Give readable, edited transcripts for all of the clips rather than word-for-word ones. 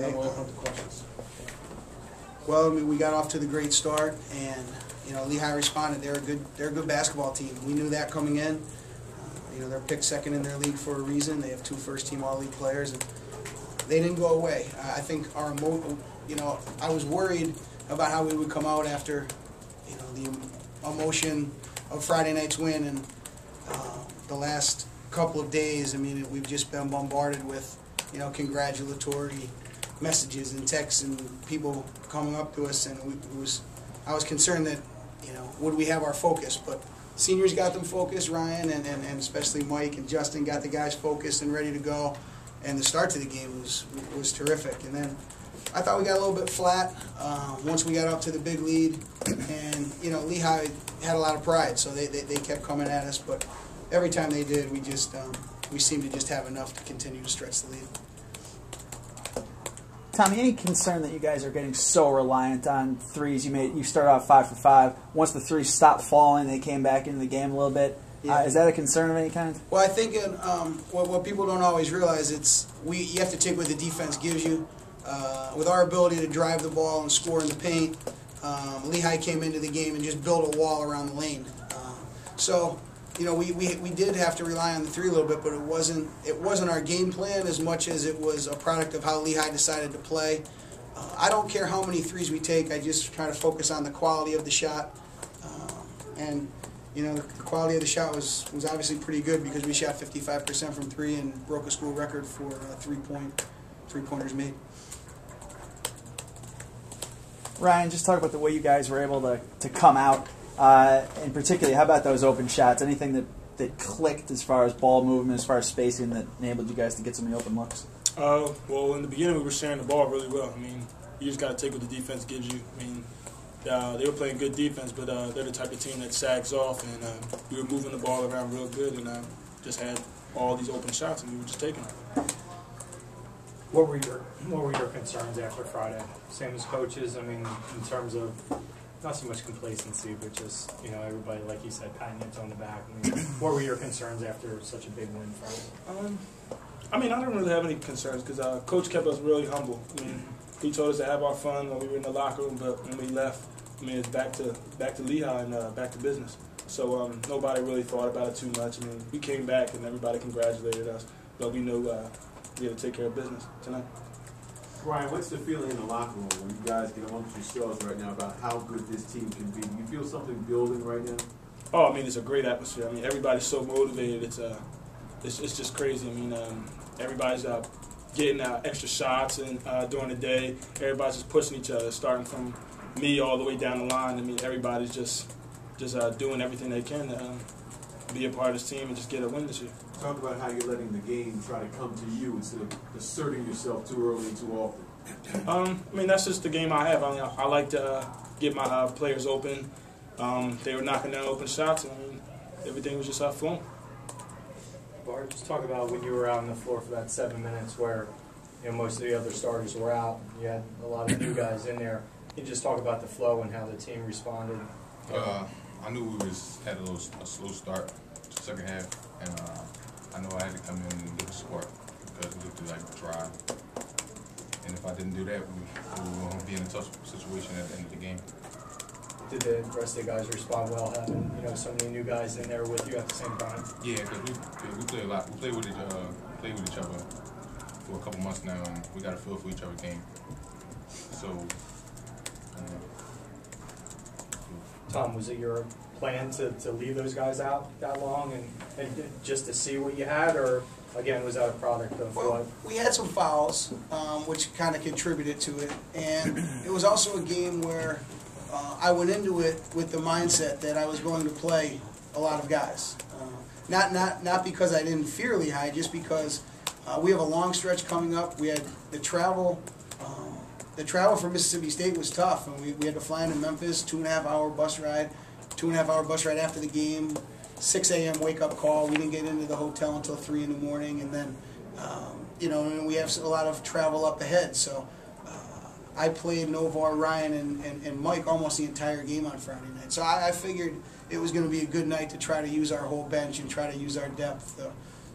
Okay. Well, I mean, we got off to the great start, and Lehigh responded. They're a good basketball team. We knew that coming in. They're picked second in their league for a reason. They have 2 first-team All-League players, and they didn't go away. I think I was worried about how we would come out after, the emotion of Friday night's win, and the last couple of days. I mean, we've just been bombarded with, congratulatory messages and texts and people coming up to us, and I was concerned that, would we have our focus? But seniors got them focused. Ryan and especially Mike and Justin got the guys focused and ready to go. And the start to the game was terrific. And then I thought we got a little bit flat once we got up to the big lead. And Lehigh had a lot of pride, so they kept coming at us. But every time they did, we seemed to just have enough to continue to stretch the lead. Tommy, any concern that you guys are getting so reliant on threes? You started off 5 for 5. Once the threes stopped falling, they came back into the game a little bit. Yeah. Is that a concern of any kind? Well, I think what people don't always realize, you have to take what the defense gives you. With our ability to drive the ball and score in the paint, Lehigh came into the game and just built a wall around the lane. We did have to rely on the three a little bit, but it wasn't our game plan as much as it was a product of how Lehigh decided to play. I don't care how many threes we take. I just try to focus on the quality of the shot. The quality of the shot was obviously pretty good because we shot 55% from 3 and broke a school record for three-pointers made. Ryan, just talk about the way you guys were able to come out. And particularly, how about those open shots? Anything that clicked as far as ball movement, as far as spacing, that enabled you guys to get some of the open looks? Well, in the beginning, we were sharing the ball really well. I mean, you just got to take what the defense gives you. I mean, they were playing good defense, but they're the type of team that sags off, and we were moving the ball around real good, and just had all these open shots, and we were just taking them. What were your concerns after Friday? Same as coaches. I mean, in terms of not so much complacency, but just everybody, like you said, patting it on the back. I mean, what were your concerns after such a big win Friday? I didn't really have any concerns because Coach kept us really humble. I mean, he told us to have our fun when we were in the locker room, but when we left, it's back to Lehigh and back to business. So nobody really thought about it too much. I mean, we came back and everybody congratulated us, but we knew we had to take care of business tonight. Ryan, what's the feeling in the locker room when you guys get amongst yourselves right now about how good this team can be? Do you feel something building right now? Oh, it's a great atmosphere. Everybody's so motivated. It's just crazy. Everybody's getting extra shots and during the day. Everybody's just pushing each other, starting from me all the way down the line. Everybody's just doing everything they can to be a part of this team and just get a win this year. Talk about how you're letting the game try to come to you instead of asserting yourself too early and too often. That's just the game I have. I like to get my players open. They were knocking down open shots, and everything was just flowing. Bart, just talk about when you were out on the floor for that 7 minutes where most of the other starters were out. You had a lot of new guys in there. Can you just talk about the flow and how the team responded? I knew we had a slow start to second half, and I know I had to come in and give a spark because we looked like dry. And if I didn't do that, we were going to be in a tough situation at the end of the game. Did the rest of the guys respond well, having so many new guys in there with you at the same time? Yeah, because we play a lot. We play with each other for a couple months now, and we got a feel for each other's game. So. Tom, was it your plan to leave those guys out that long and just to see what you had, or again was that a product of what? We had some fouls, which kind of contributed to it, and it was also a game where I went into it with the mindset that I was going to play a lot of guys. Not because I didn't fear Lehigh, just because we have a long stretch coming up. We had the travel. The travel from Mississippi State was tough, and we had to fly into Memphis, 2.5-hour bus ride, 2.5-hour bus ride after the game, 6 a.m. wake-up call. We didn't get into the hotel until 3 in the morning, and then, and we have a lot of travel up ahead. So I played Novar, Ryan, and Mike almost the entire game on Friday night. So I figured it was going to be a good night to try to use our whole bench and try to use our depth.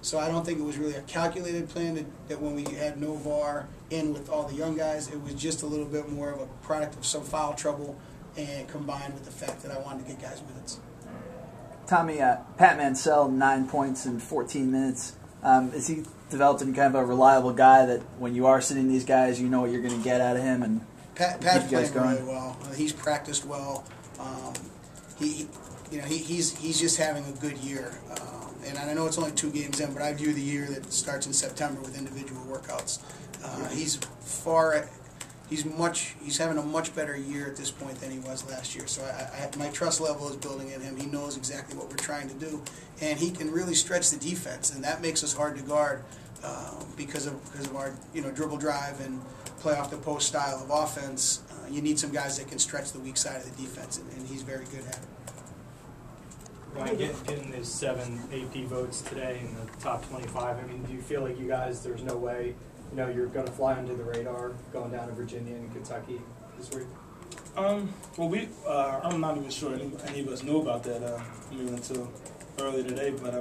So I don't think it was really a calculated plan that when we had Novar in with all the young guys, it was just a little bit more of a product of some foul trouble and combined with the fact that I wanted to get guys minutes. Tommy, Pat Mansell, 9 points in 14 minutes. Is he developed into kind of a reliable guy that when you are sitting these guys, you know what you're going to get out of him? And Pat's playing really well. He's practiced well. He's just having a good year. And I know it's only 2 games in, but I view the year that starts in September with individual workouts. He's having a much better year at this point than he was last year. So my trust level is building in him. He knows exactly what we're trying to do, and he can really stretch the defense, and that makes us hard to guard because of our dribble drive and play off the post style of offense. You need some guys that can stretch the weak side of the defense, and he's very good at it. Ryan, getting his 7 AP votes today in the top 25, I mean, do you feel like you guys, there's no way, you're going to fly under the radar going down to Virginia and Kentucky this week? Well, I'm not even sure any of us knew about that until earlier today, but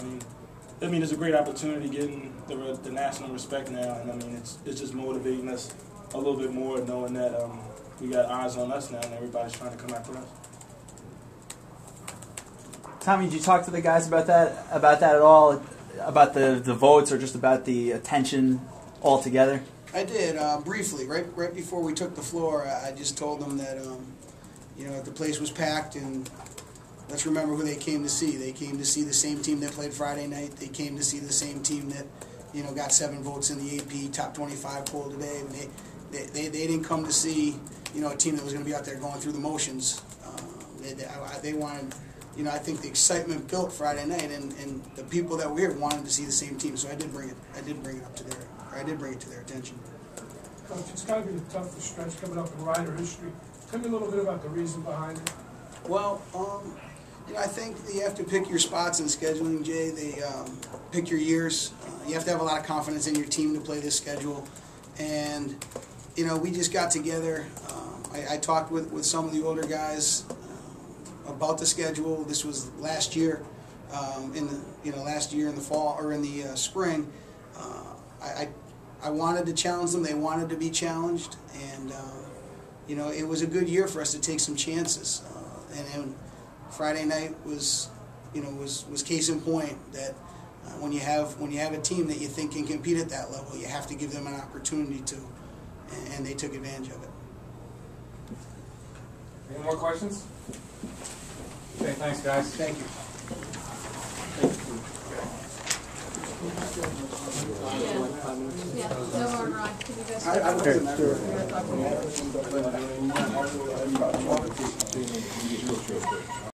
it's a great opportunity getting the national respect now, and it's just motivating us a little bit more knowing that we got eyes on us now and everybody's trying to come after us. Tommy, did you talk to the guys about that at all? About the votes or just about the attention altogether? I did, briefly. Right before we took the floor, I just told them that, the place was packed, and let's remember who they came to see. They came to see the same team that played Friday night. They came to see the same team that, got 7 votes in the AP top 25 poll today. And they didn't come to see, a team that was going to be out there going through the motions. They wanted... I think the excitement built Friday night, and the people that were here wanted to see the same team. So I did bring it to their attention. Coach, it's got to be a tough stretch coming up in Rider history. Tell me a little bit about the reason behind it. Well, I think you have to pick your spots in scheduling, Jay. They pick your years. You have to have a lot of confidence in your team to play this schedule. And we just got together. I talked with some of the older guys about the schedule. This was last year, in the fall or in the spring. I wanted to challenge them. They wanted to be challenged, and it was a good year for us to take some chances. And Friday night was case in point that when you have a team that you think can compete at that level, you have to give them an opportunity to, and they took advantage of it. Any more questions? Okay, thanks, guys. Thank you. Yeah, no more, Ron. Can you guys I